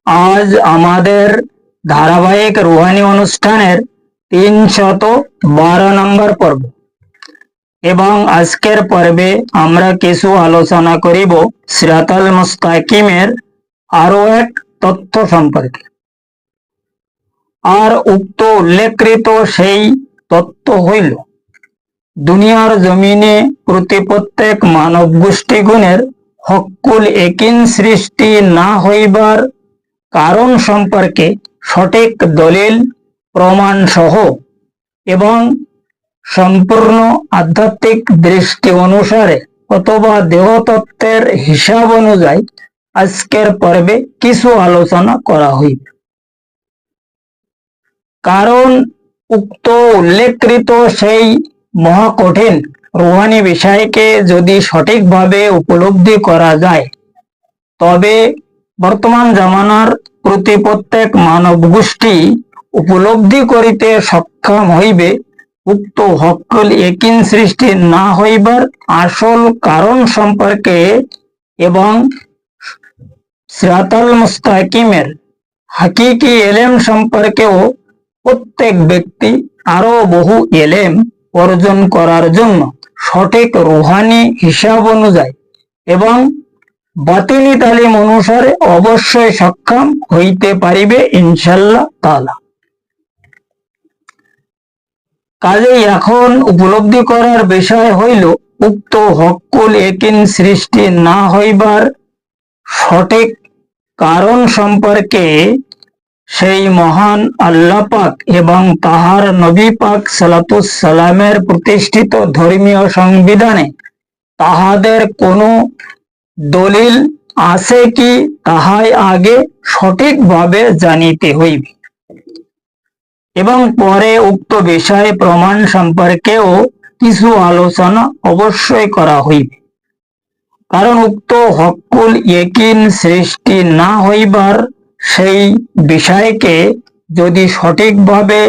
আজ আমাদের ধারাবাহিক রুহানি অনুষ্ঠানের 312 নম্বর পর্ব এবং আজকের পর্বে আমরা কিছু আলোচনা করিব সিরাতাল মুস্তাকিমের আরো এক তথ্য সম্পর্কে। আর উক্ত উল্লেখকৃত সেই তথ্য হইল দুনিয়ার জমিনে প্রতি প্রত্যেক মানব গোষ্ঠীগুণের হক্কুল একিন সৃষ্টি না হইবার কারণ সম্পর্কে সঠিক দলিল প্রমাণ সহ এবং সম্পূর্ণ আধ্যাত্মিক দৃষ্টি অনুসারে অথবা দেহতত্ত্বের হিসাব অনুযায়ী আজকের পর্বে কিছু আলোচনা করা হইবে। কারণ উক্ত উল্লেখকৃত সেই মহাকঠিন রুহানি বিষয়কে যদি সঠিকভাবে উপলব্ধি করা যায় তবে বর্তমান জামানার প্রতি প্রত্যেক মানব গোষ্ঠী উপলব্ধি করিতে সক্ষম হইবে উক্ত হক্কুল একিন সৃষ্টি না হইবার আসল কারণ সম্পর্কে এবং সিরাতাল মুস্তাকিমের হাকিকি এলেম সম্পর্কেও প্রত্যেক ব্যক্তি আরো বহু এলেম অর্জন করার জন্য সঠিক রুহানি হিসাব অনুযায়ী এবং বাতিনি তালিম অনুসারে অবশ্যই সক্ষম হইতে পারিবে ইনশাআল্লাহ তাআলা। কাজেই এখন উপলব্ধি করার বিষয় হইল উক্ত হক্কুল একিন সৃষ্টি না হইবার সঠিক কারণ সম্পর্কে সেই মহান আল্লাহ পাক এবং তাহার নবী পাক সালাতুস সালামের প্রতিষ্ঠিত ধর্মীয় সংবিধানে তাহাদের কোনো দলিল আছে কি তাহাই আগে সঠিকভাবে জানিতে হইবে এবং পরে উক্ত বিষয় প্রমাণ সম্পর্কেও কিছু আলোচনা অবশ্যই করা হইবে। কারণ উক্ত হক্কুল একিন সৃষ্টি না হইবার সেই বিষয়কে যদি সঠিকভাবে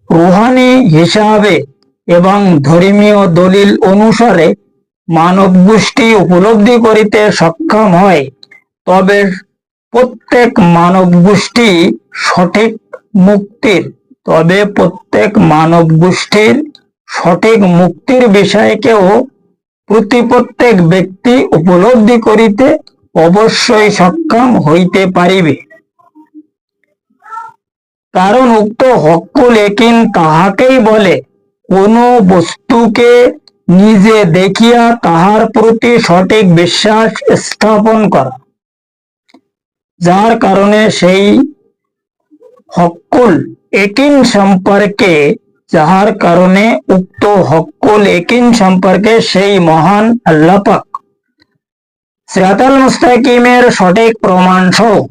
রুহানি হিসাবে এবং ধর্মীয় দলিল অনুসারে মানব গোষ্ঠী উপলব্ধি করিতে সক্ষম হয় তবে প্রত্যেক মানব গোষ্ঠী সঠিক মুক্তির বিষয়কেও প্রতি প্রত্যেক ব্যক্তি উপলব্ধি করিতে অবশ্যই সক্ষম হইতে পারিবে। কারণ উক্ত হক্কুল একিন তাহাকেই বলে কোন বস্তুকে নিজে দেখিয়া তাহার প্রতি সঠিক বিশ্বাস স্থাপন করা, যার কারণে সেই হক্কুল একিন সম্পর্কে সেই মহান আল্লাহ পাক সিরাতাল মুস্তাকিমের সঠিক প্রমাণ সহ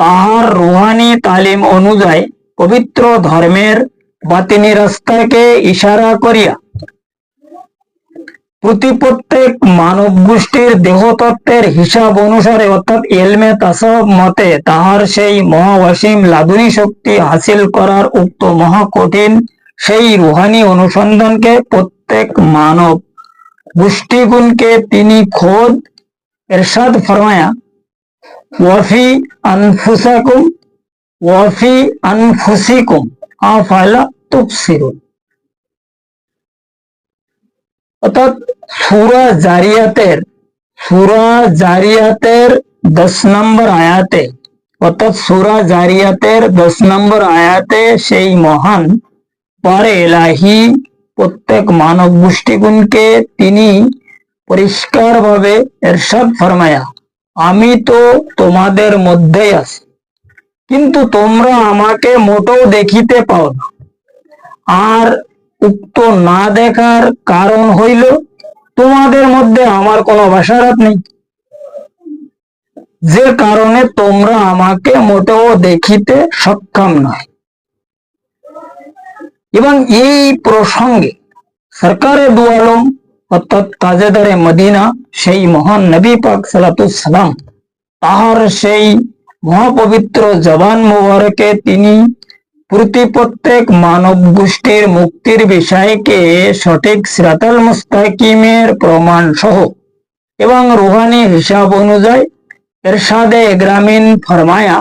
তাহার রুহানি তালিম অনুযায়ী পবিত্র ধর্মের বাতিনি রাস্তাকে ইশারা করিয়া প্রতি প্রত্যেক মানব গোষ্ঠীর দেহতত্ত্বের হিসাব অনুসারে অর্থাৎ ইলমে তাসাউফ মতে তাহার সেই মহাওয়াসিম লাদুনী শক্তি হাসিল করার উক্ত মহাকঠিন সেই রুহানি অনুসন্ধানকে প্রত্যেক মানব গোষ্ঠীগুণকে তিনি খোদ ইরশাদ ফরমায়া ওয়াফি আনফুসিকুম আফালা তুবসিরুন, অর্থাৎ সূরা জারিয়াতের 10 নম্বর আয়াতে সেই মহান পারে এলাহি প্রত্যেক মানব গোষ্ঠীগুণকে তিনি পরিষ্কারভাবে ইরশাদ ফরমায়া, আমি তো তোমাদের মধ্যেই আছি কিন্তু তোমরা আমাকে মোটেও দেখিতে পাও না। আর উক্ত না দেখার কারণ হইল তোমাদের মধ্যে আমার কোনো বাসারাত নেই, যে কারণে তোমরা আমাকে মোটেও দেখিতে সক্ষম নয়। এবং এই প্রসঙ্গে সরকারে দু আলম অর্থাৎ তাজেদারে মদিনা সেই মহান নবী পাক সালাতুস সালাম তাহার সেই মহাপবিত্র জবান মুবারকে তিনি প্রতি প্রত্যেক মানব গোষ্ঠীর মুক্তির বিষয়কে সঠিক সিরাতাল মুস্তাকিমের প্রমাণ সহ এবং রুহানি হিসাব অনুযায়ী इरशादे ग्रामीण फरमाया,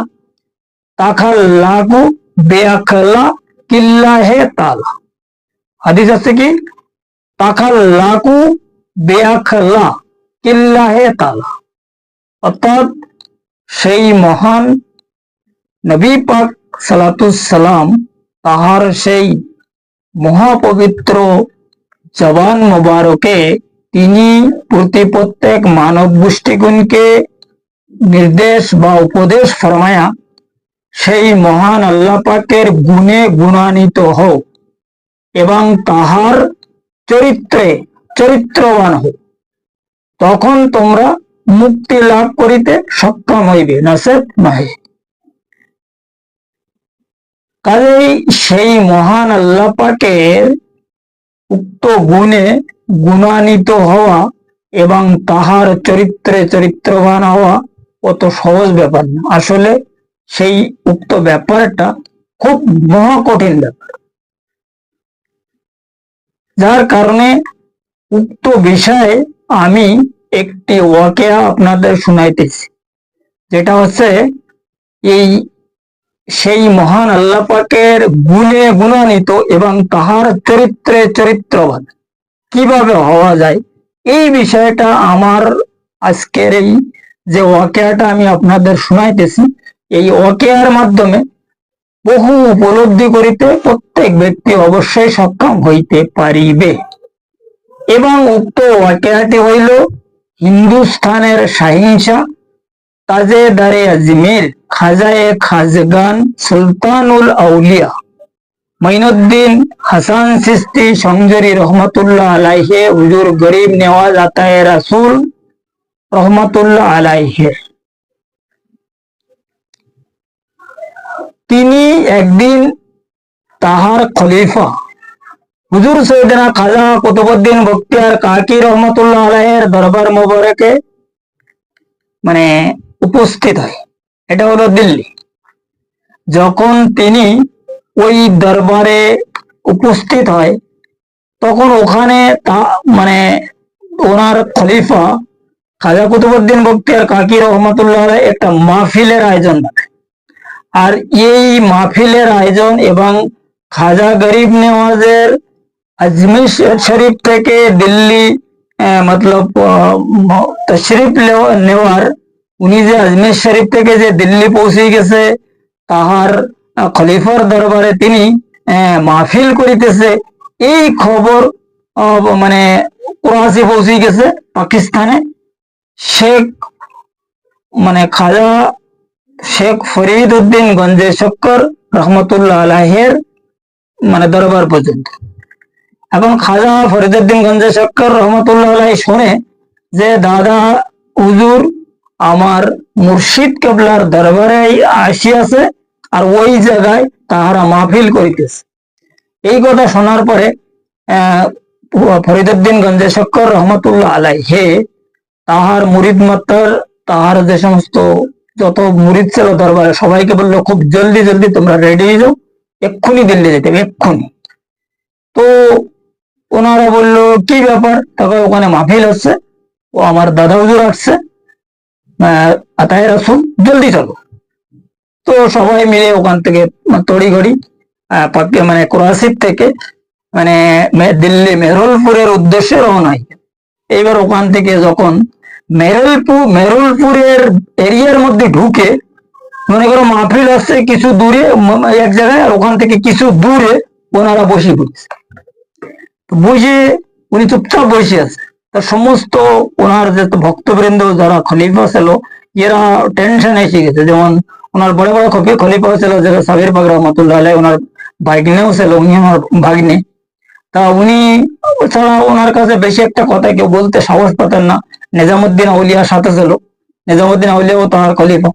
ताखल्लाकु बेअखला किल्ला है ताला। হাদিস আছে কি, তাখাল্লাকু বেআখলা কিল্লা হে তালা, অর্থাৎ সেই মহান নবী পাক সালাতুসালাম তাহার সেই মহাপবিত্র জবান মোবারকে তিনি প্রত্যেক মানব গোষ্ঠীগণকে নির্দেশ বা উপদেশ ফরমায়া, সেই মহান আল্লাহ পাকের গুণে গুণান্বিত হও এবং তাহার চরিত্রে চরিত্রবান হও, তখন তোমরা মুক্তি লাভ করিতে সক্ষম হইবে, নসেব নহে। কাজেই সেই মহান আল্লাহ পাকের উক্ত গুণে গুণান্বিত হওয়া এবং তাহার চরিত্রে চরিত্রবান হওয়া অত সহজ ব্যাপার না। আসলে সেই উক্ত ব্যাপারটা খুব মহা কঠিন ব্যাপার, যার কারণে উক্ত বিষয়ে আমি একটি ওয়াকিয়া আপনাদের শুনাইতেছি, যেটা হচ্ছে এই সেই মহান আল্লাহ পাকের গুণে গুণান্বিত এবং তাহার চরিত্রে চরিত্রবান কিভাবে হওয়া যায়, এই বিষয়টা আমার আজকের এই যে ওয়াকিয়াটা আমি আপনাদের শুনাইতেছি, এই ওয়াকিয়ার মাধ্যমে বহু উপলব্ধি করিতে প্রত্যেক ব্যক্তি অবশ্যই সক্ষম হইতে পারিবে। এবং উক্ত ওয়াকিয়াটি হইল হিন্দুস্থানের শাহিনশাহ তাজেদারে আজমির খাজায়ে খাজগান সুলতানুল আউলিয়া মঈনুদ্দিন হাসান চিশতি সংজরি রহমতুল্লাহ আলাইহে হুজুর গরিব নেওয়াজ আতায়ে রাসূল রহমতুল্লাহ আলাইহে। তিনি একদিন তাহার খলিফা হুজুর সৈয়দনা খাজা কুতুবউদ্দিন বখতিয়ার কাকি রহমতুল্লাহ আলাইহের দরবার মোবারকে উপস্থিত হয়। এটা হলো দিল্লি। যখন তিনি ওই দরবারে উপস্থিত হয়, তখন ওখানে ওনার খলিফা খাজা কুতুবউদ্দিন বখতিয়ার কাকি রহমতুল্লাহ আলাইহ একটা মাহফিলের আয়োজন রাখে। আর এই মাহফিলের আয়োজন এবং খাজা গরিব নেওয়াজের আজমির শরীফ থেকে দিল্লি তশরিফ নেওয়ার, উনি যে আজমির শরীফ থেকে যে দিল্লি পৌঁছে গেছে, তাহার খলিফার দরবারে তিনি মাহফিল করিতেছে, এই খবর করাচি পৌঁছে গেছে পাকিস্তানে। খাজা শেখ ফরিদ উদ্দিন গঞ্জে শক্কর রহমতুল্লাহ আলাইহের দরবার পর্যন্ত। এবং খাজা ফরিদউদ্দিন গঞ্জে শক্কর রহমতুল্লাহ আলাইহি শুনে যে দাদা হুজুর আমার মুর্শিদ কেবলার দরবারে আসিয়াছে আর ওই জায়গায় তাহারা মাহফিল করিতেছে। এই কথা শোনার পরে ফরিদউদ্দিন গঞ্জে শক্কর রহমতুল্লাহ আলাইহে তাহার মুরিদ মাত্তার, তাহার যে সমস্ত যত মুরিদ ছিল দরবারে, সবাইকে বললো খুব জলদি জলদি তোমরা রেডি হয়ে যাও, এক্ষুনি দিল্লি যেতে হবে, এক্ষুনি। তো ওনারা বললো কি ব্যাপার? তখন ওখানে মাহফিল হচ্ছে, ও আমার দাদা হুজুর আসছে আতায়ে রাসূল, জলদি চলো। তো সবাই মিলে ওখান থেকে তড়িঘড়ি করাচি থেকে দিল্লি মেহরুলপুরের উদ্দেশ্যে রওনা হয়। এইবার ওখান থেকে যখন মেহরুলপুরের এরিয়ার মধ্যে ঢুকে, মনে করো মাহফিল আসছে কিছু দূরে এক জায়গায়, আর ওখান থেকে কিছু দূরে ওনারা বসে পড়ছে। বসে উনি চুপচাপ বসে আছে। তার সমস্ত ওনার যে ভক্তবৃন্দ যারা খলিফা ছিল, এরা টেনশন এসে গেছে। যেমন ওনার বড় বড় খলিফা ছিল যেটা সাবির পাক রহমতুল্লাহ আলাইহি, ওনার ভাগ্নেও ছিল, উনি আমার ভাগ্নে। তা উনি ছাড়া ওনার কাছে বেশি একটা কথা কেউ বলতে সাহস পাতেন না। নিজামুদ্দিন আউলিয়ার সাথে ছিল, নিজামুদ্দিন আউলিয়াও তাহার খলিফা।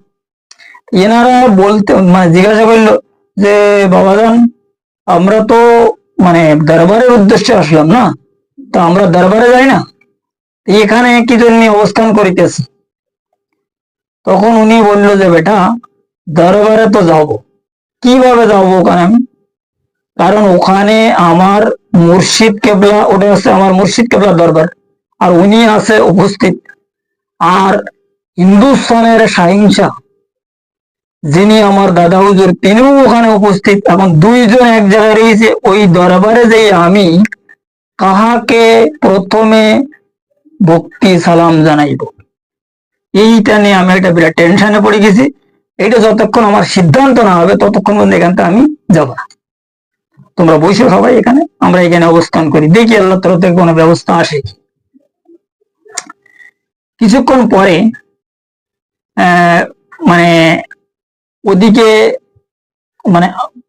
এনারা বলতে জিজ্ঞাসা করলো যে বাবাজান, আমরা তো দরবারের উদ্দেশ্যে আসলাম না, তো আমরা দরবারে যাই না, এখানে কি জন্য অবস্থান করিতেছি? তখন উনি বললো যে বেটা, দরবারে তো যাবো, কিভাবে যাবো ওখানে আমি? কারণ ওখানে আমার মুর্শিদ কেবলা, ওটা হচ্ছে আমার মুর্শিদ কেবলার দরবার, আর উনি আছে উপস্থিত। আর হিন্দুস্তানের শাহিনশা যিনি আমার দাদা হুজুর, তিনিও ওখানে উপস্থিত। এখন দুইজন এক জায়গায় রয়েছে। ওই দরবারে যে আমি কাহাকে প্রথমে ভক্তি সালাম জানাইব, এইটা নিয়ে আমি একটা বিরাট টেনশনে পড়ে গেছি। এটা যতক্ষণ আমার সিদ্ধান্ত না হবে ততক্ষণ পর্যন্ত এখান থেকে আমি যাব না। তোমরা বসে সবাই এখানে, আমরা এখানে অবস্থান করি, দেখি আল্লাহ তরফ থেকে কোনো ব্যবস্থা আসে। কিছুক্ষণ পরে মানে ওদিকে মানে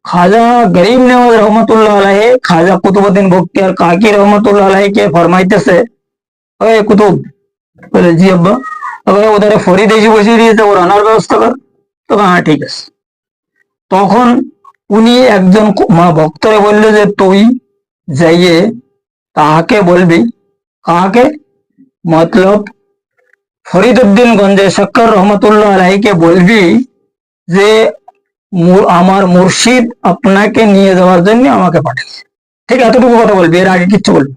খাজা গরিব নেওয়াজ রহমতুল্লাহ আলাইহি খাজা কুতুবউদ্দিন বখতিয়ার কাকি রহমতুল্লাহ আলাইহিকে ফরমাইতেছে, ওই কুতুব, বলে জি আব্বা, ওদের ফরিদ এসে বসিয়ে দিয়েছে, ওর আনার ব্যবস্থা কর। তো হ্যাঁ ঠিক আছে। তখন উনি একজন ভক্তরে বললো যে তুই যাইয়ে তাহাকে বলবি, কাহাকে, মতলব ফরিদউদ্দিন গঞ্জে শক্কর রহমতুল্লাহ আলাইহিকে বলবি যে আমার মুর্শিদ আপনাকে নিয়ে যাওয়ার জন্য আমাকে পাঠিয়েছে। ঠিক এতটুকু কথা বলবি, এর আগে কিচ্ছু বলবি।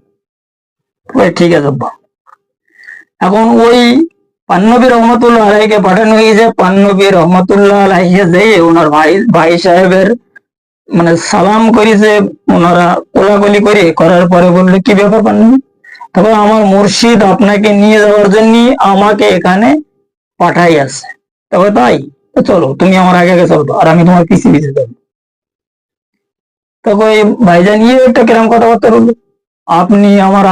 ঠিক আছে আব্বা। এখন ওই পান্নবী রহমতুল্লাহ আলাইহিকে পাঠানো হয়েছে। পান্নবী রহমতুল্লাহ আলাইহি যে ওনার ভাই সাহেবের মানে সালাম করেছে, ওনারা কোলাকুলি করার পরে বললো, কি ব্যাপার পান্নবী? তবে আমার মুর্শিদ আপনাকে নিয়ে যাওয়ার জন্য আমাকে এখানে পাঠাই আছে। তবে তাই, চলো তুমি আমার আগে আগে চলবো আর আমি তোমার পিছিয়ে পিছিয়ে যাবো। তবে ভাইজান একটা কিরম কথাবার্তা বললো, আপনি আমার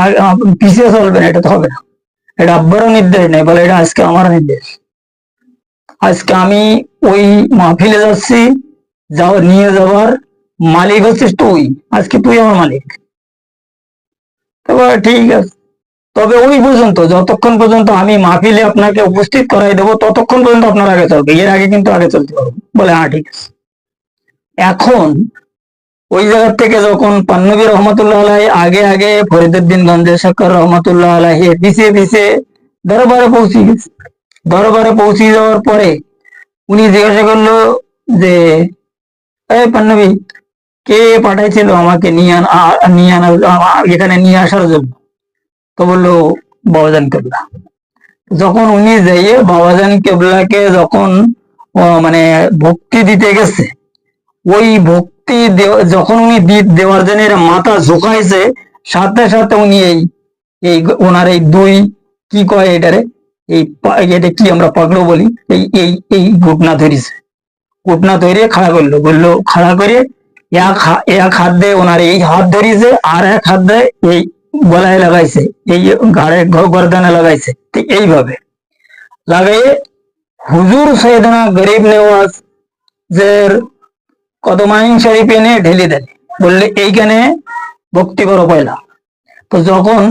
পিছিয়ে চলবেন, এটা তো হবে না, এটা আব্বারও নির্দেশ নেই, বলে এটা আজকে আমার নির্দেশ। আজকে আমি ওই মাহফিলে যাচ্ছি, নিয়ে যাওয়ার মালিক হচ্ছিস তুই, আজকে তুই আমার মালিক। তবে ঠিক আছে, তবে ওই পর্যন্ত, যতক্ষণ পর্যন্ত আমি মাহফিলে আপনাকে উপস্থিত করাই দেবো ততক্ষণ পর্যন্ত আপনার আগে চলবে, এর আগে কিন্তু আগে চলতে পারবো। বলে হ্যাঁ ঠিক আছে। এখন ওই জায়গা থেকে যখন পান্নবী রহমতুল্লাহ আলাইহি আগে আগে ফরিদউদ্দিন গঞ্জে শক্কর রহমতুল্লাহ আলাইহি পিছিয়ে পিছিয়ে দরবারে পৌঁছে গেছে। দরবারে পৌঁছে যাওয়ার পরে উনি জিজ্ঞাসা করলো যে, এই পান্নবী, কে পাঠাইছিল আমাকে এখানে নিয়ে আসার জন্য? তো বললো, বাবাজান কেবলা। যখন উনি যাইয়ে বাবাজান কেবলাকে যখন মানে ভক্তি দিতে গেছে, ওই ভক্তি যখন উনি দেওয়ার জন্য মাথা ঝুঁকাইছে, সাথে সাথে উনি এই ওনার এই দুই কি কয় এটারে, এটা কি আমরা পাগলো বলি, এই ঘটনা ধরিছে। ঘটনা ধরে খাড়া করলো, বললো খাড়া করে এক হাত দিয়ে ওনার এই হাত ধরিছে, আর এক হাত দিয়ে এই গলায় লাগাইছে, এই ঘাড়ে গর্দানে লাগাইছে। ঠিক এইভাবে লাগাইয়ে হুজুর সৈয়দনা গরিব নেওয়াজ যে কদমাইন শরীফে নিয়ে ঢেলে দেন, বললে এইখানে ভক্তি করো পয়লা। তো যখন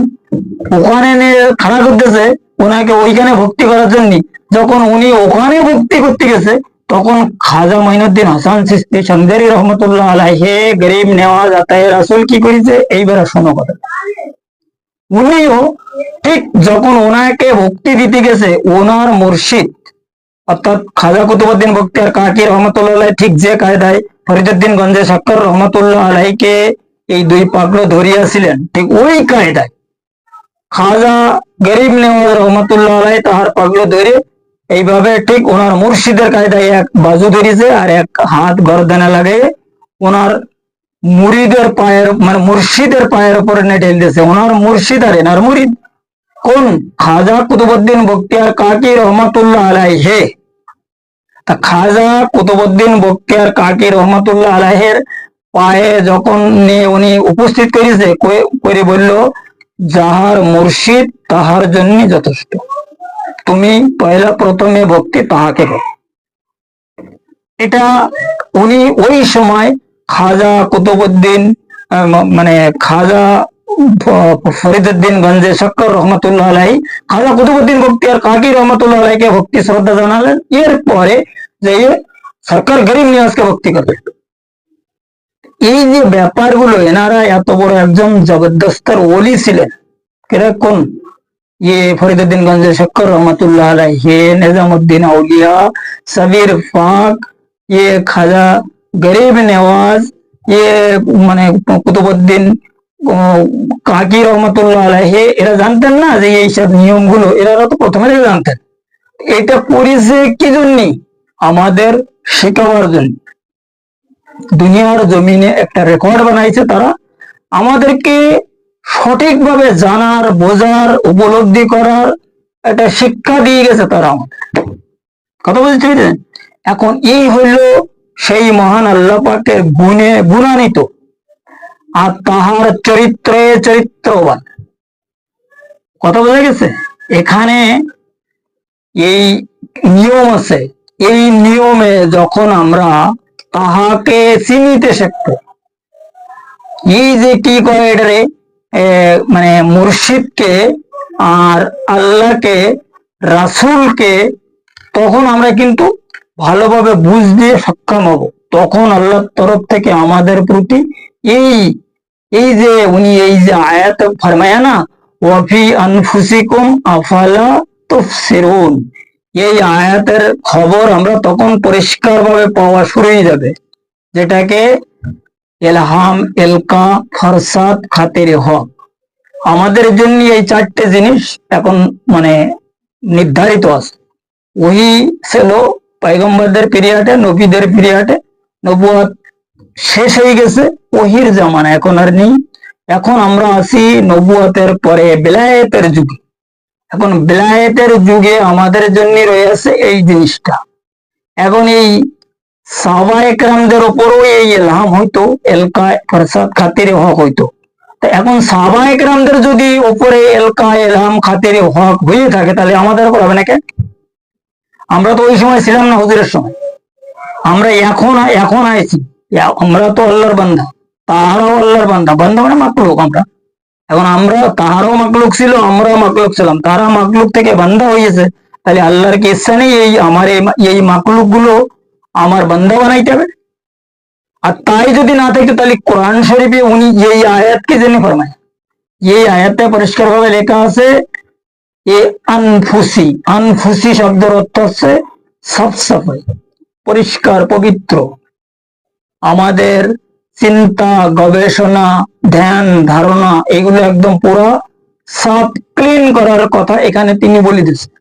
ওখানে নিয়ে খাড়া করতেছে ওনাকে ওইখানে ভক্তি করার জন্য, যখন উনি ওখানে ভক্তি করতে গেছে, তখন খাজা মাইনুদ্দিন হাসান চিশতি সন্দেরি রহমতুল্লাহ আলাইহি গরিব নেওয়াজ আতায়ে রাসূল কি করেছে, এইবার শোনো কথা। উনিও ঠিক যখন ওনাকে ভক্তি দিতে গেছে, ওনার মুর্শিদ অর্থাৎ খাজা কুতুবউদ্দিন বখতিয়ার কাকি রহমতুল্লাহ আলাইহি ঠিক যে কায়দায় ফরিদউদ্দিন গঞ্জে শক্কর রহমতুল্লাহ আলাইহিকে এই দুই পাগলো ধরিয়াছিলেন, ঠিক ওই কায়দায় খাজা গরিব নেওয়াজ রহমতুল্লাহ আলাইহি তাহার পাগলো ধরে এইভাবে ঠিক ওনার মুর্শিদের কায়দায় এক বাজু ধরেছে আর এক হাত গর্দানে লাগিয়ে ওনার মুরিদের পায়ের মানে মুর্শিদের পায়ের উপরে ঢেল দিয়েছে। ওনার মুর্শিদ আর এনার মুরিদ কোন, খাজা কুতুবউদ্দিন বখতিয়ার কাকি রহমতুল্লাহ আলাইহি। তা খাজা কুতুবউদ্দিন বখতিয়ার কাকি রহমতুল্লাহ আলাইহির পায়ে যখন নিয়ে উনি উপস্থিত করেছে, করে বলল, যাহার মুর্শিদ তাহার জন্য যথেষ্ট, তুমি পয়লা প্রথমে ভক্তি তাহাকে করো। এটা উনি ওই সময় খাজা কুতুবউদ্দিন মানে খাজা ফরিদউদ্দিন গঞ্জে শক্কর রহমতুল্লাহ আলাইহি খাজা কুতুবউদ্দিন বখতিয়ার কাকি রহমতুল্লাহ আলাইহিকে ভক্তি শ্রদ্ধা জানালেন। এরপরে যে সরকার গরিব নিয়াজকে ভক্তি করবে। এই যে ব্যাপারগুলো, এনারা এত বড় একজন জবরদস্তের ওলি ছিলেন। কিরকম, ফরিদউদ্দিন গঞ্জে শক্কর রহমতুল্লাহ আলাইহি, নিজামুদ্দিন আউলিয়া, সাবির ফাক, খাজা গরিব নেওয়াজ, মানে কুতুবউদ্দিন কাকি রহমতুল্লাহ আলাইহি, এরা জানতেন না যে এইসব নিয়মগুলো, এরা তো প্রথমে জানতেন। এটা করেছে কি জন্য? আমাদের শেখাবার জন্য। দুনিয়ার জমিনে একটা রেকর্ড বানাইছে তারা, আমাদেরকে সঠিকভাবে জানার, বোঝার, উপলব্ধি করার একটা শিক্ষা দিয়ে গেছে তারা আমাদের। কথা বলতে পেরেছেন? এখন এই হইল সেই মহান আল্লাহ পাকের গুণে গুণান্বিত আর তাহার চরিত্রে চরিত্রবান। কথা বোঝা গেছে? এখানে এই নিয়ম আছে, এই নিয়মে যখন আমরা তাহাকে চিনিতে শিখব, এই যে কি করে এটারে মানে মুর্শিদকে আর আল্লাহকে, রাসূলকে, তখন আমরা কিন্তু ভালোভাবে বুঝতে সক্ষম হব। তখন আল্লাহর তরফ থেকে আমাদের প্রতি এই এই যে উনি এই যে আয়াত ফরমায়া না, ওয়াফি আনফুসিকুম আফালা তুবসিরুন, এই আয়াতের খবর আমরা তখন পরিষ্কারভাবে পাওয়া শুরু হয়ে যাবে, যেটাকে এলহাম, এলকা, ফরসাদ, খাতিরে হক, আমাদের জন্য এই চারটে জিনিস এখন মানে নির্ধারিত আছে। ওই ছিল পয়গম্বরদের পিরিয়ডে, নবীদের পিরিয়ডে, নবুয়ত শেষ হয়ে গেছে, ওহির জামানা এখন আর নেই। এখন আমরা আছি নবুয়তের পরে বেলায়েতের যুগে। এখন বেলায়েতের যুগে আমাদের জন্য রয়েছে এই জিনিসটা। এখন এই সাহাবায়ে কেরামদের উপরও এই ইলহাম হইতো, এলকা, ফরসাদ, খাতিরে হক হইতো। এখন সাহাবায়ে কেরামদের যদি উপরে এলকা, ইলহাম, খাতিরে হক হয়ে থাকে, তাহলে আমাদের উপর হবে না কেন? আমরা তো ওই সময় ছিলাম না, হুজুরের সময়। আমরা এখন আইছি, আমরা তো আল্লাহর বান্দা, তাহারাও আল্লাহর বান্দা। বান্দা মানে মাকলুক আমরা। এখন আমরা, তাহারাও মাকলুক ছিল, আমরাও মাকলুক ছিলাম, তারা মাকলুক থেকে বান্দা হয়েছে, তাহলে আল্লাহর কি ইচ্ছা নেই এই আমার এই মাকলুক গুলো আমার বান্দা বানাইতে হবে? আর তাই যদি না থাকতো, তাহলে কোরআন শরীফে উনি এই আয়াতকে জেনে ফরমায়, এই আয়াতে পরিষ্কার ভাবে লেখা আছে এ আনফুসি, আনফুসি শব্দের অর্থ হচ্ছে সাফ সাফাই, পরিষ্কার, পবিত্র। আমাদের চিন্তা, গবেষণা, ধ্যান, ধারণা এগুলো একদম পুরো সাফ, ক্লিন করার কথা এখানে তিনি বলে দিচ্ছেন।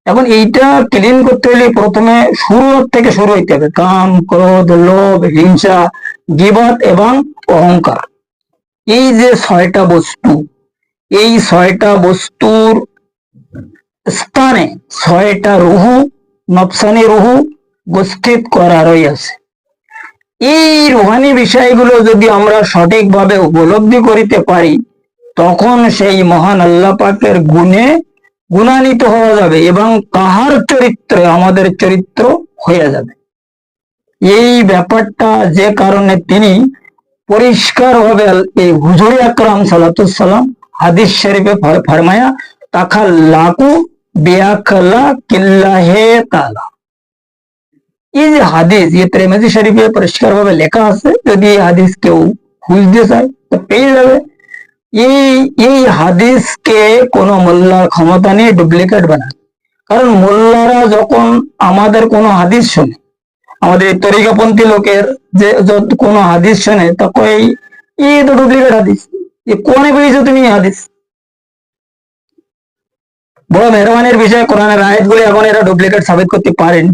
এখন এইটা ক্লিন করতে হলে প্রথমে শুরু থেকে শুরু হইতে হবে। কাম, ক্রোধ, লোভ, হিংসা, গীবত এবং অহংকার, এই যে 6টা বস্তু, এই 6টা বস্তুর স্থানে 6টা রুহু, নফসানি রুহু উপস্থিত করা রয়েছে। এই রুহানি বিষয়গুলো যদি আমরা সঠিকভাবে উপলব্ধি করিতে পারি, তখন সেই মহান আল্লাহ পাকের গুণে গুণান্বিত হওয়া যাবে এবং তাহার চরিত্রে আমাদের চরিত্র হয়ে যাবে। এই ব্যাপারটা যে কারণে তিনি পরিষ্কারভাবে এই হুজুর আকরাম সাল্লাল্লাহু সাল্লাম হাদিস শরীফে ফরমায়া, তাখাল্লাকু বিআকলা কিল্লাহে তাআলা। এই যে হাদিস, ये তিরমিজি শরীফে পরিষ্কারভাবে লেখা আছে, যদি এই হাদিস কেউ খুঁজতে চায় তো পেয়ে যাবে। এই হাদিসকে কোনো মোল্লার ক্ষমতা নেই ডুপ্লিকেট বানায়। কারণ মোল্লারা যখন আমাদের কোনো হাদিস শোনে, আমাদের তরিকাপন্থী লোকের যে কোনো হাদিস শোনে, তখন এই তো ডুপ্লিকেট হাদিস, কোনে পেয়েছো তুমি এই হাদিস? বড় মেহরবানির বিষয়, কোরআনের আয়াতগুলি এখন এরা ডুপ্লিকেট সাবিত করতে পারেন।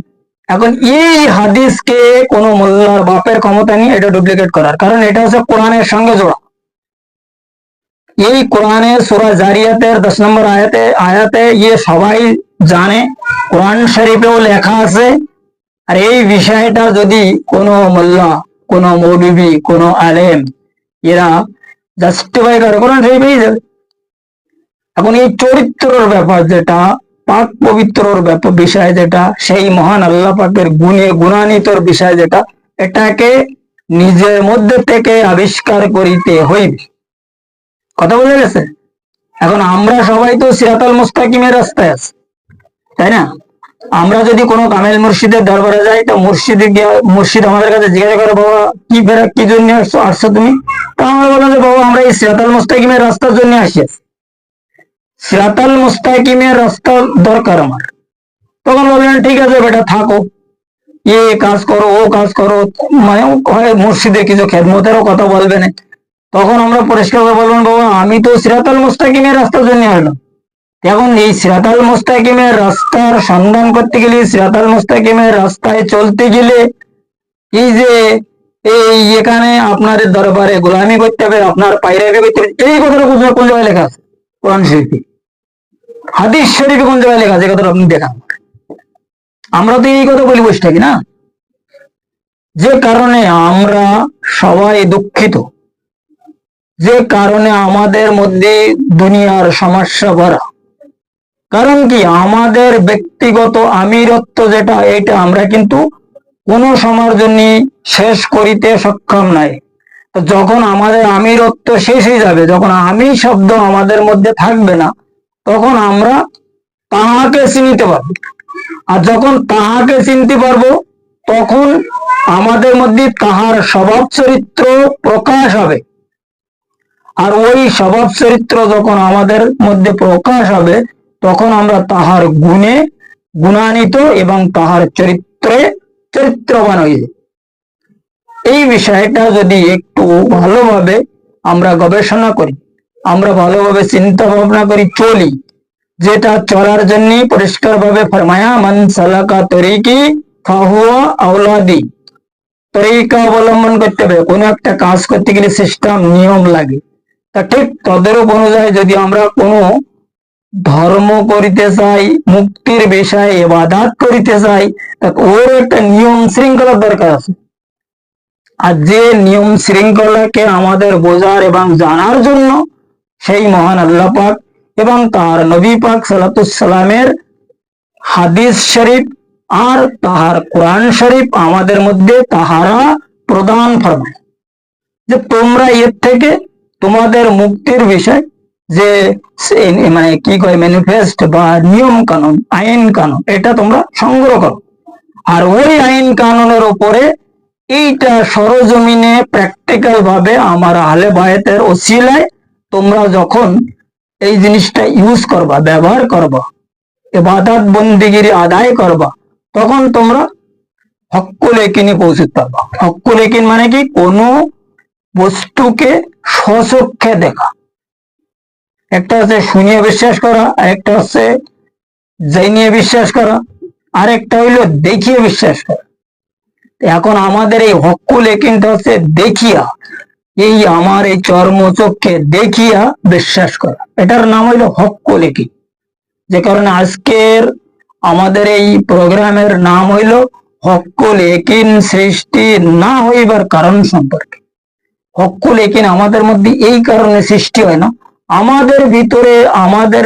এখন এই হাদিসকে কোনো মোল্লার বাপের ক্ষমতা নেই এটা ডুপ্লিকেট করার, কারণ এটা হচ্ছে কোরআনের সঙ্গে জোড়া। এই কোরআনে সূরা জারিয়াতের 10 নম্বর আয়াতে সবাই জানে, কোরআন শরীফেও লেখা আছে। আর এই বিষয়টা যদি কোনো মোল্লা, কোনো মৌলবি, কোনো আলেম এরা জাস্টিফাই করে, কোরআন শরীফেই যাবে। এখন এই চরিত্রের ব্যাপার যেটা, পাক পবিত্রর ব্যাপার বিষয় যেটা, সেই মহান আল্লাহ পাকের গুণে গুণান্বিতর বিষয় যেটা, এটাকে নিজের মধ্যে থেকে আবিষ্কার করিতে হইবে। কথা বোঝা গেছে? এখন আমরা সবাই তো সিরাতাল মুস্তাকিমের রাস্তায় আছি, তাই না? আমরা যদি কোনো কামেল মুর্শিদের দরবারে যাই, তো মুর্শিদ আমাদের কাছে জিজ্ঞাসা করে, বাবা কি জন্য আসছো তুমি? তা আমরা বললাম যে বাবা আমরা এই সিরাতাল মুস্তাকিমের রাস্তার জন্য আসিয়াছি, সিরাতাল মুস্তাকিমের রাস্তা দরকার আমার। তখন বললেন ঠিক আছে বেটা থাকো, কাজ করো, ও কাজ করো, মানে মুর্শিদের কিছু খেদমতেরও কথা বলবে না। তখন আমরা পরিষ্কার বলবেন, বাবা আমি তো সিরাতাল মুস্তাকিমের রাস্তার জন্য আসলাম, এখন এই সিরাতাল মুস্তাকিমের রাস্তার সন্ধান করতে গেলে, সিরাতাল মুস্তাকিমের রাস্তায় চলতে গেলে, এই যে এই এখানে আপনাদের দরবারে গোলামি করতে হবে, আপনার পায়রাবি করতে হবে, এই কথাটা কোন জায়গায় লেখা আছে? কোরআন শরীফে, হাদিস শরীফে কোন জায়গায় লেখা আছে? কথাটা আপনি দেখান। আমরা তো এই কথা বলি বসে থাকি না, যে কারণে আমরা সবাই দুঃখিত, যে কারণে আমাদের মধ্যে দুনিয়ার সমস্যা ভরা। কারণ কি, আমাদের ব্যক্তিগত আমিরত্ব যেটা, এটা আমরা কিন্তু কোনো সময়ের জন্য শেষ করিতে সক্ষম নাই। তো যখন আমাদের আমিরত্ব শেষ হয়ে যাবে, যখন আমি শব্দ আমাদের মধ্যে থাকবে না, তখন আমরা তাহাকে চিনিতে পারবো। আর যখন তাহাকে চিনতে পারবো, তখন আমাদের মধ্যে তাহার স্বভাব চরিত্র প্রকাশ হবে। আর ওই স্বভাব চরিত্র যখন আমাদের মধ্যে প্রকাশ হবে, তখন আমরা তাহার গুণে গুণান্বিত এবং তাহার চরিত্রে চরিত্রবান হয়ে যাই। এই বিষয়টা যদি একটু ভালোভাবে আমরা গবেষণা করি, আমরা ভালোভাবে চিন্তা ভাবনা করি, চলি, যেটা চলার জন্য পরিষ্কার ভাবে ফরমায়া, মান সালাকা তরিকি ফাহুয়া আওলাদি। তরিকা অবলম্বন করতে হবে। কোনো একটা কাজ করতে গেলে সিস্টেম, নিয়ম লাগে। তা ঠিক তদেরূপ অনুযায়ী যদি আমরা কোনো ধর্ম করিতে চাই, মুক্তির বিষয়ে ইবাদত করিতে চাই, তা ওর একটা নিয়ম শৃঙ্খলার দরকার আছে। আর যে নিয়ম শৃঙ্খলাকে আমাদের বোঝার এবং জানার জন্য সেই মহান আল্লাহ পাক এবং তার নবী পাক সালাতুসসালামের হাদিস শরীফ আর তাহার কোরআন শরীফ আমাদের মধ্যে তাহারা প্রদান ফরমায়, যে তোমরা এর থেকে তোমাদের মুক্তির বিষয় যে মানে কি কয় ম্যানিফেস্ট বা নিয়ম কানুন, আইন কানুন, এটা তোমরা সংগ্রহ করো। আর ওই আইন কানুনের উপরে এইটা সরজমিনে প্র্যাকটিক্যাল ভাবে আমার আহলে বায়াতের ওসিলায় তোমরা যখন এই জিনিসটা ইউজ করবা, ব্যবহার করবা, ইবাদত বন্দিগিরি আদায় করবা, তখন তোমরা হক্কুল একিনে পৌঁছতে পারবা। হক্কুল একিন মানে কি, কোনো বস্তুকে স্বচক্ষে দেখা। একটা হচ্ছে শুনিয়ে বিশ্বাস করা, আর একটা হচ্ছে জানিয়ে বিশ্বাস করা, আর একটা হইলো দেখিয়ে বিশ্বাস করা। এখন আমাদের এই হক্কুল একিনটা হচ্ছে দেখিয়া, এই আমার এই চর্মচক্ষে দেখিয়া বিশ্বাস করা, এটার নাম হইলো হক্কুল একিন। যে কারণে আজকের আমাদের এই প্রোগ্রামের নাম হইল হক্কুল একিন সৃষ্টি না হইবার কারণ সম্পর্কে। হক্কুল একিন আমাদের মধ্যে এই কারণে সৃষ্টি হয় না, আমাদের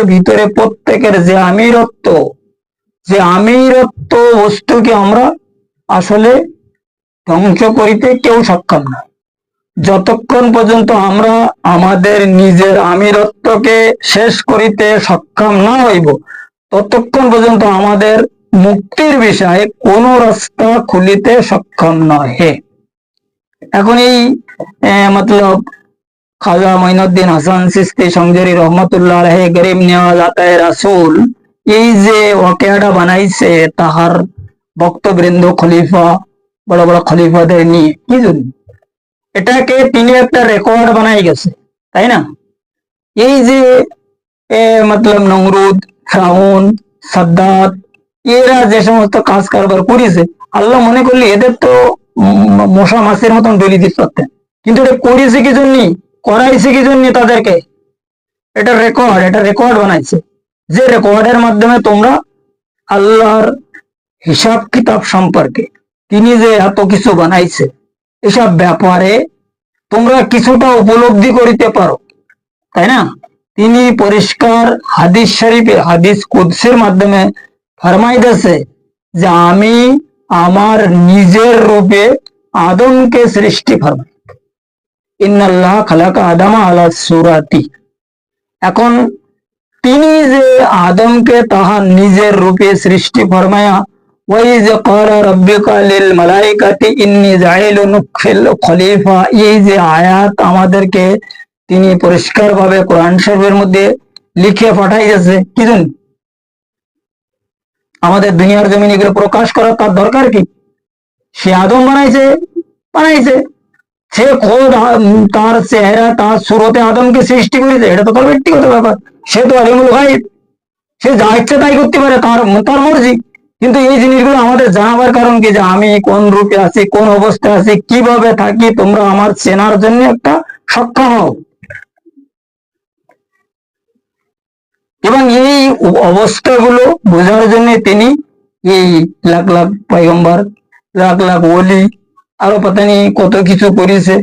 ভিতরে প্রত্যেকের যে আমিরত্ব বস্তুকে আমরা আসলে ধ্বংস করিতে কেউ সক্ষম না। যতক্ষণ পর্যন্ত আমরা আমাদের নিজের আমিরত্বকে শেষ করিতে সক্ষম না হইব, ততক্ষণ পর্যন্ত আমাদের মুক্তির বিষয়ে কোন রাস্তা খুলিতে সক্ষম নহে। এখন এই মতলব খাজা মঈনুদ্দিন হাসান চিশতি সংজরি রহমতুল্লাহ আলাইহি গরিব নেওয়াজ আতায়ে রাসূল এই যে ওয়াকিয়াটা বানাইছে, তাহার ভক্তবৃন্দ খলিফা, বড় বড় খলিফাদের নিয়ে, কি জন্য এটাকে তিনি একটা রেকর্ড বানাই গেছে, তাই না? এই যে মতলব নমরুদ, ফিরআউন, সাদ্দাত, এরা যে সমস্ত কাজ কারবার করেছে, আল্লাহ মনে করলে এদের তো মশা মাছের মতন ডলি দিতে পারতেন, কিন্তু এটা করেছে কি জন্য, করাইছে কি জন্য তাদেরকে? এটা রেকর্ড বানাইছে, যে রেকর্ডের মাধ্যমে তোমরা আল্লাহর হিসাব কিতাব সম্পর্কে, তিনি যে এত কিছু বানাইছে, এসব ব্যাপারে তোমরা কিছুটা উপলব্ধি করিতে পারো, তাই না? তিনি পরিষ্কার হাদিস শরীফে, হাদিস কুদসির মাধ্যমে ফরমাইতেছে যে আমি আমার নিজের রূপে আদমকে সৃষ্টি ফরমাই, ইন্নাল্লাহ খালাকা আদামা আলা সুরাতি। এখন তিনি যে আদমকে তাহার নিজের রূপে সৃষ্টি ফরমায়া, ওই যে ক্বালা রাব্বুকা লিল মালাইকাতি ইন্নী জাইলুন ফিল খলিফা, এই যে আয়াত আমাদেরকে তিনি পরিষ্কার ভাবে কোরআন শরীফের মধ্যে লিখে পাঠাইতেছে, কি জন্য? আমাদের দুনিয়ার জমিন এগুলো প্রকাশ করা তার দরকার কি? সে আদম বানাইছে, সে খোদ তার চেহারা, তার সুরতে আদমকে সৃষ্টি করেছে, এটা তো তার ব্যক্তিগত ব্যাপার, সে তো আলিমুল গায়ব, সে যা ইচ্ছে তাই করতে পারে, তার তার মর্জি। কিন্তু এই জিনিসগুলো আমাদের জানাবার কারণ কি, যে আমি কোন রূপে আছি, কোন অবস্থায় আছি, কিভাবে থাকি, তোমরা আমার চেনার জন্য একটা সক্ষম হও। এবং এই অবস্থাগুলো বোঝার জন্য তিনি এই লাখ লাখ পয়গম্বর, লাখ লাখ ওলি, আরো পাতা নেই কত কিছু করেছে।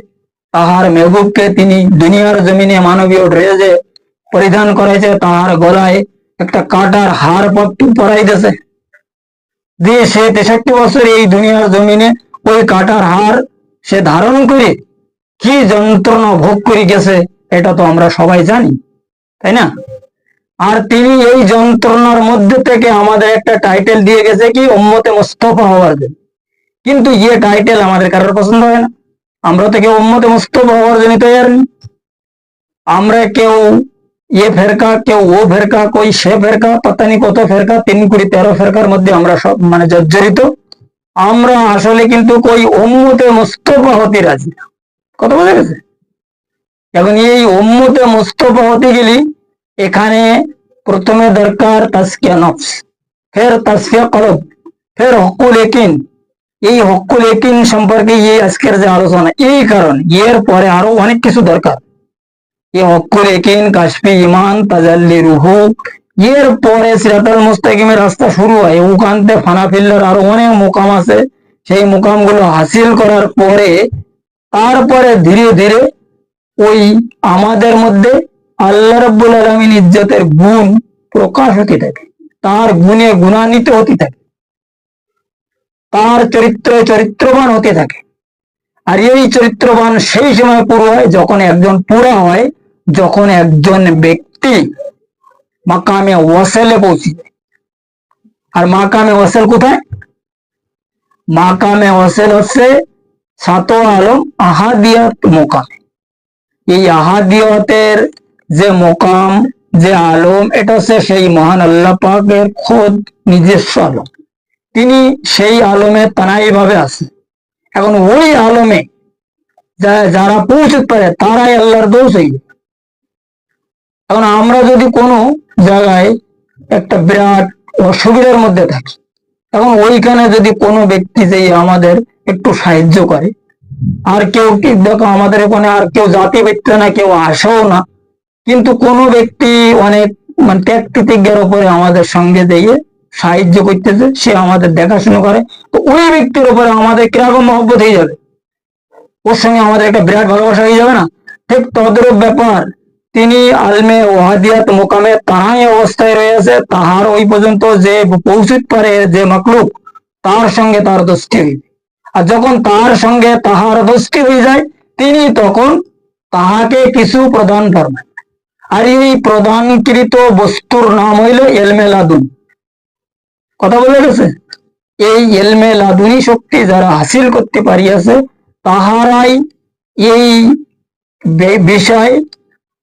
তাহার মেহবুবকে তিনি দুনিয়ার জমিনে মানবীয় ড্রেসে পরিধান করেছে, তাহার গলায় একটা কাটার হার পরাইতেছে, দিয়ে সে 63 বছর এই দুনিয়ার জমিনে ওই কাটার হার সে ধারণ করে কি যন্ত্রণা ভোগ করে গেছে, এটা তো আমরা সবাই জানি, তাই না? আর তিনি এই যন্ত্রণার মধ্যে থেকে আমাদের একটা টাইটেল দিয়ে গেছে কি, উম্মতে মুস্তাফা হওয়ার জন্য। কিন্তু ইয়ে টাইটেল আমাদের কারোর পছন্দ হয় না। আমরা তো কেউ উম্মতে মুস্তাফা হওয়ার জন্য তৈরি নেই। আমরা কেউ ये ফেরকা, কেউ ও ফেরকা, কই সে ফেরকা, পাতা নেই কত ফেরকা, 3-13 ফেরকার মধ্যে আমরা সব মানে জর্জরিত। আমরা আসলে কিন্তু কই উম্মতে মুস্তাফা হতে রাজি না। কথা বোঝা গেছে? এখন এই উম্মতে মুস্তাফা হতে গেলে এখানে প্রথমে দরকার তাজকিয়া নফস, ফের তাসফিয়া কলব, ফের হকুল ইয়াকিন। এই হকুল ইয়াকিন সম্পর্কে এই আজকের যে আলোচনা, এই কারণ এর পরে আরো অনেক কিছু দরকার। এই হকুল ইয়াকিন, কাশফি ঈমান, তাজাল্লি রুহু, এর পরে সিরাতাল মুস্তাকিমের রাস্তা শুরু হয়। ওখানতে ফানা ফিল্লার আরো অনেক মোকাম আছে। সেই মোকামগুলো হাসিল করার পরে তারপরে ধীরে ধীরে ওই আমাদের মধ্যে আল্লাহ রাব্বুল আলামিন ইজ্জতের গুণ প্রকাশ হতে থাকে, তার গুণে গুণান্বিত হতে থাকে, তার চরিত্রে চরিত্রবান হতে থাকে। আর এই চরিত্রবান সেই সময় পুরো হয় যখন একজন পুরা হয়, যখন একজন ব্যক্তি মাকামে ওয়াসেলে পৌঁছে যায়। আর মাকামে ওয়াসেল কোথায়? মাকামে ওয়াসেল হচ্ছে সাত আলম আহাদিয়াত মোকাম। এই আহাদিয়তের যে মোকাম, যে আলম, এটা হচ্ছে সেই মহান আল্লাহ পাকের খোদ নিজস্ব আলম। তিনি সেই আলমে তানাই ভাবে আছে। এখন ওই আলমে যারা পৌঁছতে পারে তারাই আল্লাহর দোষ হইবে। এখন আমরা যদি কোনো জায়গায় একটা বিরাট অসুবিধার মধ্যে থাকি, এখন ওইখানে যদি কোনো ব্যক্তি যে আমাদের একটু সাহায্য করে, আর কেউ দেখো আমাদের ওখানে আর কেউ জাতি ব্যক্তি না, কেউ আসেও না, কিন্তু কোনো ব্যক্তি অনেক মানে ত্যাগ প্রতিজ্ঞার উপরে আমাদের সঙ্গে দিয়ে সাহায্য করতেছে, সে আমাদের দেখাশোনা করে, তো ওই ব্যক্তির উপরে আমাদের কিরকম মহব্বত হয়ে যাবে, ওর সঙ্গে আমাদের একটা বিরাট ভালোবাসা হয়ে যাবে না? ঠিক তদ্রূপ ব্যাপার। তিনি আলমে ওয়াহাদিয়াত মোকামে তাহাই অবস্থায় রয়েছে, তাহার ওই পর্যন্ত যে পৌঁছতে পারে যে মাকলুক, তার সঙ্গে তার দোস্তি হইবে। আর যখন তার সঙ্গে তাহার দোস্তি হয়ে যায়, তিনি তখন তাহাকে কিছু প্রদান করবেন। আর এই প্রদানকৃত বস্তুর নাম হইল এলমে লাদুন। কথা বলে গেছে? এই এলমে লাদুনি শক্তি যারা হাসিল করতে পারিয়াছে, তাহারাই এই বিষয়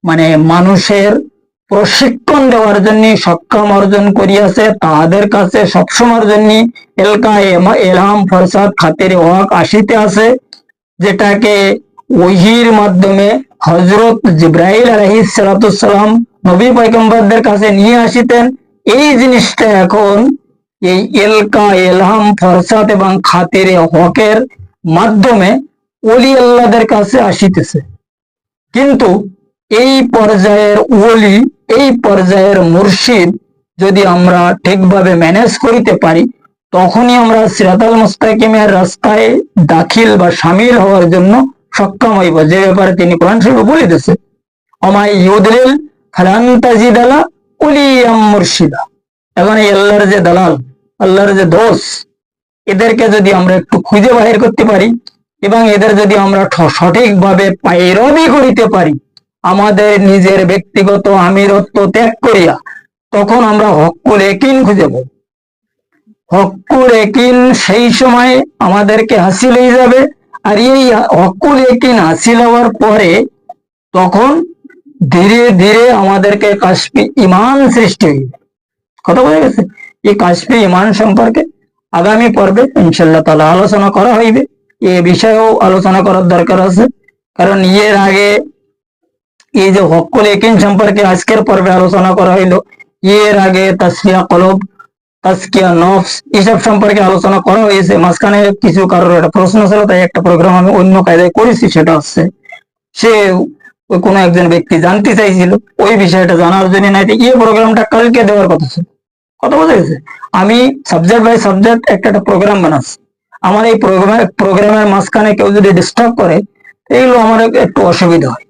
মানে মানুষের প্রশিক্ষণ দেওয়ার জন্য সক্ষম অর্জন করিয়াছে। তাদের কাছে সবসময়ের জন্য এলকা এলহাম ফরসাদ খাতিরে হক আসিতে আছে, যেটাকে ওহির মাধ্যমে হযরত জিবরাইল আলাইহিস সালাম নবী পয়গম্বরদের কাছে নিয়ে আসিতেন। এই জিনিসটা এখন এই এলকা এলহাম ফরসাদ এবং খাতিরে হকের মাধ্যমে ওলি আল্লাহদের কাছে আসিতেছে। কিন্তু এই পর্যায়ের ওলি, এই পর্যায়ের মুর্শিদ যদি আমরা ঠিকভাবে ম্যানেজ করিতে পারি, তখনই আমরা সিরাতাল মুস্তাকিমের রাস্তায় দাখিল বা শামিল হওয়ার জন্য সক্ষম হইব, যে ব্যাপারে তিনি কোরআন শরীফে বলিতেছে, আমায় ইউদলিল ফালান তাজিদ লা ওলিয়াম মুরশিদা। এখন এই আল্লাহর যে দালাল, আল্লাহর যে দোষ, এদেরকে যদি আমরা একটু খুঁজে বাহির করতে পারি এবং এদের যদি আমরা সঠিকভাবে পায়রবি করিতে পারি, আমাদের নিজের ব্যক্তিগত আমিরত্ব ত্যাগ করিয়া, তখন আমরা হকুল ইয়াকিন খুঁজে পাব। হকুল ইয়াকিন সেই সময় আমাদেরকে হাসিল হয়ে যাবে। আর এই হকুল ইয়াকিন হাসিল হওয়ার পরে তখন ধীরে ধীরে আমাদেরকে কাশফি ঈমান সৃষ্টি হইবে। কথা বোঝা গেছে? এই কাশফি ঈমান সম্পর্কে আগামী পর্বে ইনশাআল্লাহ তাআলা আলোচনা করা হইবে। এ বিষয়েও আলোচনা করার দরকার আছে, কারণ এর আগে এই যে হকুল ইয়াকিন সম্পর্কে আজকের পর্বে আলোচনা করা হইলো, এর আগে তাসফিয়া কলব, তাজকিয়া নফস এসব সম্পর্কে আলোচনা করা হয়েছে। মাঝখানে কিছু কারোর একটা প্রশ্ন ছিল, তাই একটা প্রোগ্রাম আমি অন্য কায়দায় করেছি। সেটা হচ্ছে সে ওই কোনো একজন ব্যক্তি জানতে চাইছিল ওই বিষয়টা জানার জন্য, নাই প্রোগ্রামটা কালকে দেওয়ার কথা ছিল। কথা বোঝা গেছে? আমি সাবজেক্ট বাই সাবজেক্ট একটা প্রোগ্রাম বানাচ্ছি। আমার এই প্রোগ্রামের মাঝখানে কেউ যদি ডিস্টার্ব করে, এইগুলো আমার একটু অসুবিধা হয়।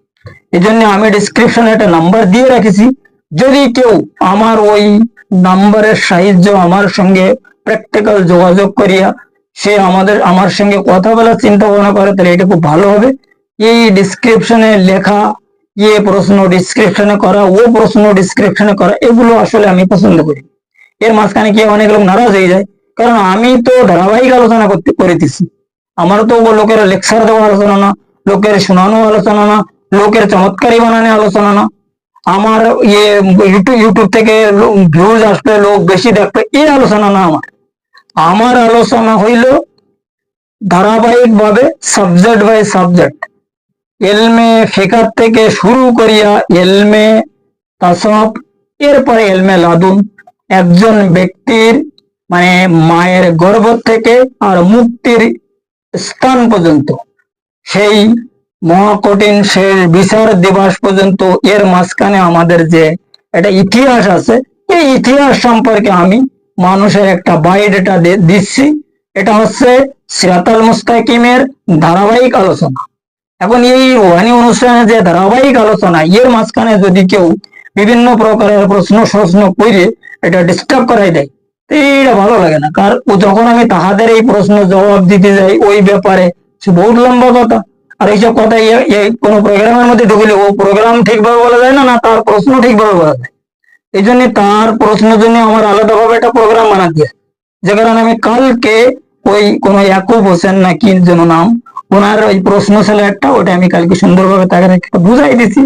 এই জন্য আমি ডিসক্রিপশনে একটা নাম্বার দিয়ে রাখেছি। যদি কেউ আমার ওই নাম্বারের সাহায্য আমার সঙ্গে প্র্যাকটিক্যাল যোগাযোগ করিয়া সে আমার সঙ্গে কথা বলার চিন্তা ভাবনা করে, তাহলে এটা খুব ভালো হবে। এই ডিসক্রিপশনে লেখা, প্রশ্ন ডিসক্রিপশনে করা, ও প্রশ্ন ডিসক্রিপশনে করা, এগুলো আসলে আমি পছন্দ করি। এর মাঝখানে কি অনেক লোক নারাজ হয়ে যায়, কারণ আমি তো ধারাবাহিক আলোচনা করিতেছি। আমার তো লোকের লেকচার দেওয়া আলোচনা না, লোকের শোনানো আলোচনা না, লোকের চমৎকারী বানানো আলোচনা না। আমার ইউটিউব থেকে ভিউজ আসবে, লোক বেশি দেখবে, এই আলোচনা না। আমার আলোচনা হইল ধারাবাহিক ভাবে সাবজেক্ট বাই সাবজেক্ট, এলমে ফিকার থেকে শুরু করিয়া এলমে তাসাউফ, এরপরে এলমে লাদুন, একজন ব্যক্তির মানে মায়ের গর্ভ থেকে আর মুক্তির স্থান পর্যন্ত, সেই মহাকঠিন শেষ বিচার দিবস পর্যন্ত, এর মাঝখানে আমাদের যে একটা ইতিহাস আছে, এই ইতিহাস সম্পর্কে আমি মানুষের একটা বায়োডাটা দিচ্ছি। এটা হচ্ছে সিরাতাল মুস্তাকিমের ধারাবাহিক আলোচনা। এখন এই রুহানি অনুষ্ঠানে যে ধারাবাহিক আলোচনা, এর মাঝখানে যদি কেউ বিভিন্ন প্রকারের প্রশ্ন করে এটা ডিস্টার্ব করাই দেয়, এটা ভালো লাগে না। কারণ যখন আমি তাহাদের এই প্রশ্ন জবাব দিতে যাই ওই ব্যাপারে, সে বহুত লম্বা কথা। আর এইসব কথা কোনো প্রোগ্রামের মধ্যে ঢুকলে ও প্রোগ্রাম ঠিকভাবে বলা যায় না, না তার প্রশ্ন ঠিকভাবে বলা যায়। এই জন্য তার প্রশ্নের জন্য আমার আলাদাভাবে একটা প্রোগ্রাম বানাতে হয়। যে কারণে আমি কালকে ওই কোনো ইয়াকুব হোসেন না কি যেন নাম, ওনার ওই প্রশ্ন ছিল একটা, ওটা আমি কালকে সুন্দরভাবে তাকে একটা বুঝাই দিচ্ছি।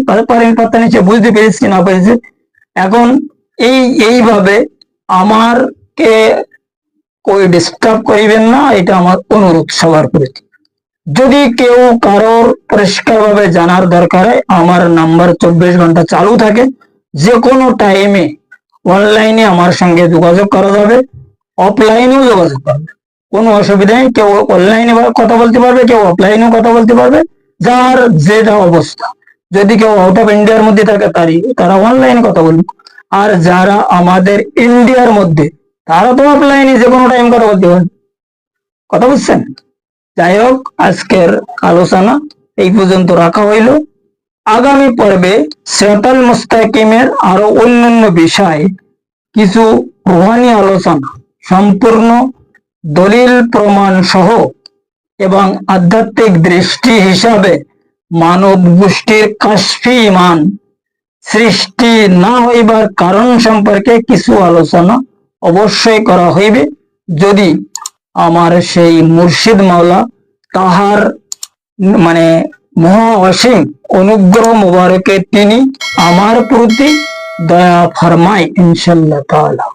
পাত্তা নিচে বুঝতে পেরেছি কি না পেরেছি। এখন এইভাবে আমারকে কই ডিস্টার্ব করিবেন না, এটা আমার অনুরোধ সবার প্রতি। যদি কেউ কারোর পরিষ্কারভাবে জানার দরকার হয়, আমার নাম্বার 24 ঘন্টা চালু থাকে। যে কোনো টাইমে অনলাইনে আমার সঙ্গে যোগাযোগ করা যাবে, অফলাইনেও যোগাযোগ করবে, কোনো অসুবিধা নেই। কেউ অনলাইনে কথা বলতে পারবে, কেউ অফলাইনেও কথা বলতে পারবে, যার যেটা অবস্থা। যদি কেউ আউট অফ ইন্ডিয়ার মধ্যে থাকে তারা অনলাইনে কথা বলবে, আর যারা আমাদের ইন্ডিয়ার মধ্যে তারা তো অফলাইনে যে কোনো টাইম কথা বলতে পারবে। কথা বুঝছেন? যাই হোক, আজকের আলোচনা এই পর্যন্ত রাখা হইল। আগামী পর্বে সিরাতাল মুস্তাকিমের আরো অন্যান্য বিষয় কিছু রুহানি আলোচনা সম্পূর্ণ দলিল প্রমাণ সহ এবং আধ্যাত্মিক দৃষ্টি হিসাবে মানব গোষ্ঠীর কাশফি ঈমান সৃষ্টি না হইবার কারণ সম্পর্কে কিছু আলোচনা অবশ্যই করা হইবে, যদি আমার সেই মুর্শিদ মাওলা তাহার মানে মহা অসীম অনুগ্রহ মোবারকে তিনি আমার প্রতি দয়া ফরমায় ইনশাআল্লাহ তাআলা।